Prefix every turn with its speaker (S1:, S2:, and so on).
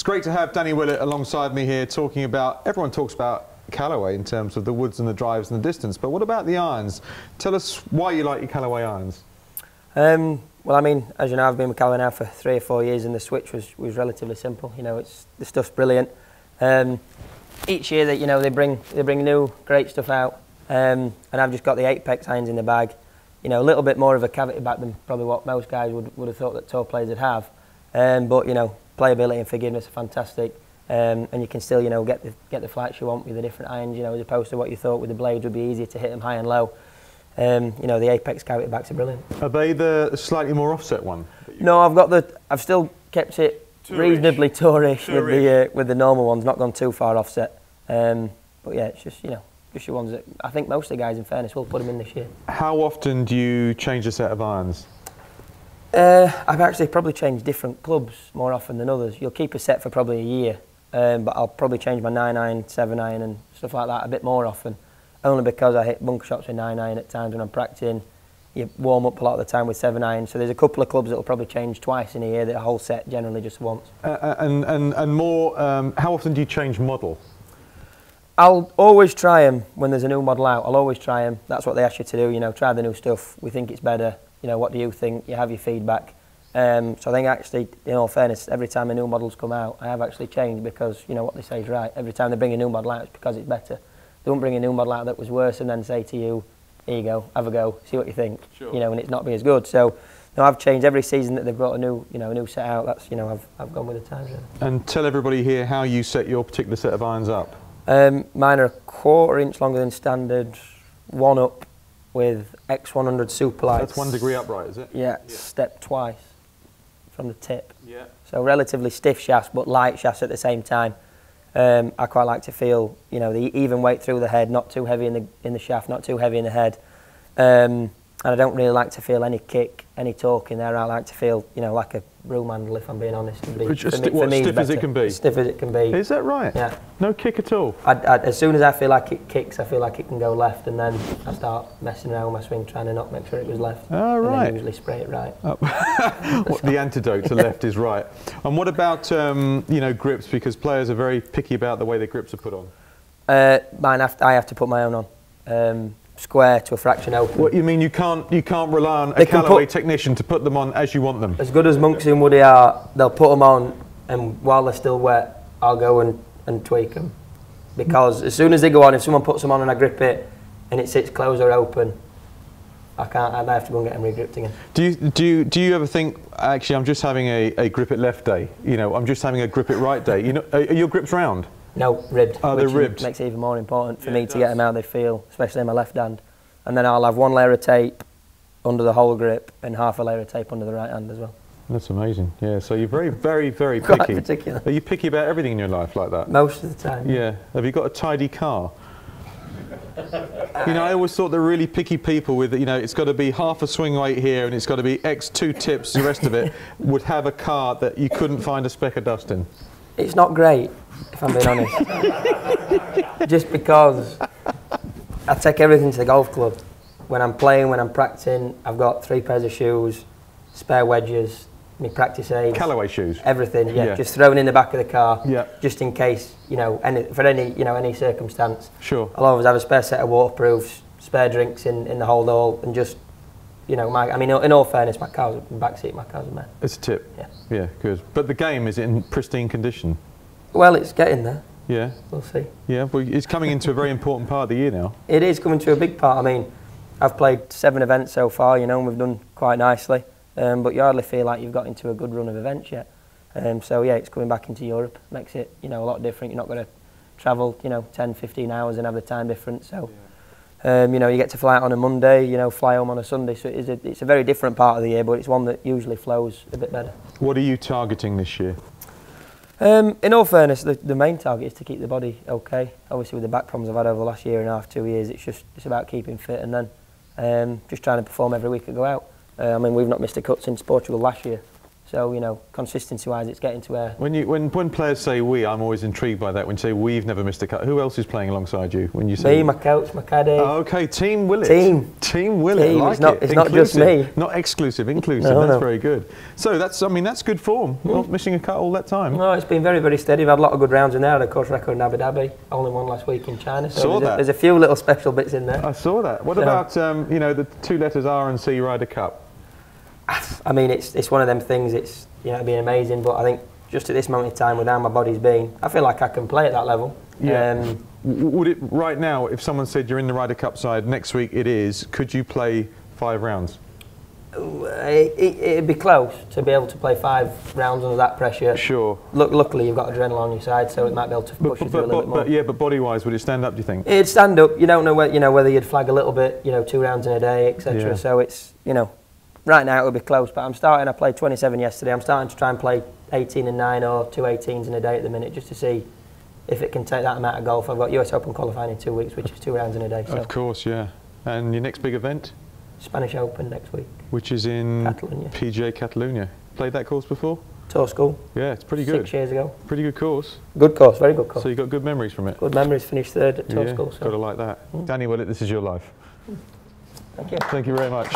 S1: great to have Danny Willett alongside me here talking about, everyone talks about Callaway in terms of the woods and the drives and the distance, but what about the irons? Tell us why you like your Callaway irons.
S2: Well, I mean, as you know, I've been with Callaway now for 3 or 4 years, and the switch was relatively simple. You know, the stuff's brilliant. Each year that they bring new great stuff out, and I've just got the Apex irons in the bag. You know, a little bit more of a cavity back than probably what most guys would have thought that tour players would have. But you know, playability and forgiveness are fantastic, and you can still get the flights you want with the different irons. You know, as opposed to what you thought with the blades would be easier to hit them high and low. You know, the Apex cavity backs are brilliant.
S1: Are they the slightly more offset one?
S2: No, I've still kept it reasonably tourish with the normal ones, not gone too far offset. But yeah, it's just just your ones that I think most of the guys, in fairness, will put them in this year. How
S1: often do you change a set of irons?
S2: I've actually probably changed different clubs more often than others. You'll keep a set for probably a year, but I'll probably change my 9-iron, 7-iron and stuff like that a bit more often. Only because I hit bunker shots with 9-iron at times when I'm practicing. You warm up a lot of the time with 7-iron, so there's a couple of clubs that will probably change twice in a year, the whole set generally just once.
S1: And more, how often do you change model?
S2: I'll always try them when there's a new model out. I'll always try them. That's what they ask you to do, try the new stuff. We think it's better. What do you think? You have your feedback. So I think actually, in all fairness, every time a new model's come out, I have actually changed because, what they say is right. Every time they bring a new model out, it's because it's better. They won't bring a new model out that was worse and then say to you, here you go, have a go, see what you think, sure. And it's not be as good. So, I've changed every season that they've brought a new set out. That's, I've gone with the times. Really. And
S1: tell everybody here how you set your particular set of irons up.
S2: Mine are 1/4 inch longer than standard, one up with X100 super lights.
S1: That's 1 degree upright, is it?
S2: Yeah, stepped twice from the tip.
S1: Yeah.
S2: So relatively stiff shafts, but light shafts at the same time. I quite like to feel, the even weight through the head, not too heavy in the shaft, not too heavy in the head. And I don't really like to feel any kick, any torque in there. I like to feel, like a broom handle, if I'm being honest.
S1: Stiff as it can be?
S2: Stiff as it can be.
S1: Is that right?
S2: Yeah.
S1: No kick at all?
S2: As soon as I feel like it kicks, I feel like it can go left, and then I start messing around with my swing, trying to not make sure it was left.
S1: Oh, right.
S2: And then usually spray it right.
S1: The antidote to left is right. And what about, grips? Because players are very picky about the way their grips are put on.
S2: Mine, I have to put my own on. Square to a fraction open.
S1: What you mean you can't rely on a Callaway technician to put them on as you want them?
S2: As good as Monksy and Woody are, they'll put them on, and while they're still wet, I'll go and tweak them. Because as soon as they go on, if someone puts them on and I grip it, and it sits closed or open, I have to go and get them re-gripped again.
S1: Do you ever think, actually, I'm just having a grip it left day, I'm just having a grip it right day, are your grips round?
S2: No, ribbed.
S1: Oh, they're ribbed.
S2: Makes it even more important for me to get them how they feel, especially in my left hand. And then I'll have 1 layer of tape under the whole grip and half a layer of tape under the right hand as well.
S1: That's amazing. Yeah, so you're very, very, very picky.
S2: Quite particular.
S1: Are you picky about everything in your life like that?
S2: Most of the time.
S1: Yeah. Have you got a tidy car? I always thought the really picky people with, it's got to be half a swing weight here and it's got to be X 2 tips, the rest of it, would have a car that you couldn't find a speck of dust in.
S2: It's not great, if I'm being honest. Just because I take everything to the golf club. When I'm playing, when I'm practicing, I've got 3 pairs of shoes, spare wedges, my practice aids.
S1: Callaway shoes?
S2: Everything, yeah. Just thrown in the back of the car,
S1: yeah.
S2: Just in case, for any circumstance.
S1: Sure.
S2: I'll always have a spare set of waterproofs, spare drinks in the hold all, and just, in all fairness, my backseat, my car's a mess.
S1: It's a tip?
S2: Yeah.
S1: Yeah, good. But the game, is it in pristine condition?
S2: Well, it's getting there.
S1: Yeah.
S2: We'll see.
S1: Yeah, well, it's coming into a very important part of the year now. It
S2: is coming to a big part. I mean, I've played 7 events so far, and we've done quite nicely. But you hardly feel like you've got into a good run of events yet. So yeah, it's coming back into Europe. Makes it, a lot different. You're not going to travel, 10, 15 hours and have the time difference. So, you get to fly out on a Monday, fly home on a Sunday. So it's a very different part of the year, but it's one that usually flows a bit better. What are you targeting this year? In all fairness, the main target is to keep the body okay. Obviously, with the back problems I've had over the last 1.5 to 2 years, it's about keeping fit and then just trying to perform every week I go out. I mean, we've not missed a cut since Portugal last year, So, you know, consistency-wise, it's getting to where...
S1: When players say we, I'm always intrigued by that. When you say we've never missed a cut, who else is playing alongside you? When you say
S2: me, my coach, my caddy.
S1: Oh, okay, Team Willett.
S2: Team
S1: Willett.
S2: Team.
S1: Like
S2: It's not just me.
S1: Not exclusive, inclusive.
S2: No,
S1: that's very good. So that's good form. Not missing a cut all that time.
S2: No, it's been very, very steady. We've had a lot of good rounds in there. The course record in Abu Dhabi. Only one last week in China. So there's a few little special bits in there.
S1: I saw that. What about you know, the two letters R and C Ryder Cup?
S2: I mean, it's one of them things. It's, you know, been amazing, but I think just at this moment in time, with how my body's been, I feel like I can play at that level.
S1: Yeah. Would it right now, if someone said you're in the Ryder Cup side next week, it is? Could you play 5 rounds?
S2: It'd be close to be able to play 5 rounds under that pressure.
S1: Sure.
S2: Luckily, you've got adrenaline on your side, so it might be able to push you through a little bit more.
S1: But body-wise, would it stand up? Do you think?
S2: It'd stand up. You don't know whether you'd flag a little bit. You know, 2 rounds in a day, etc.
S1: Yeah.
S2: So it's, you know, right now it would be close. But I played 27 yesterday. I'm starting to try and play 18 and 9 or 2 18s in a day at the minute, just to see if it can take that amount of golf. I've got US Open qualifying in 2 weeks, which is 2 rounds in a day. So.
S1: Of course, yeah. And your next big event?
S2: Spanish Open next week.
S1: Which is in
S2: Catalonia.
S1: PGA Catalonia. Played that course before?
S2: Tour school.
S1: Yeah, it's pretty good.
S2: 6 years ago.
S1: Pretty good course.
S2: Good course, very good course.
S1: So you got good memories from it?
S2: Good memories, finished 3rd at Tour school. So.
S1: Got to like that. Danny Willett, this is your life.
S2: Thank you.
S1: Thank you very much.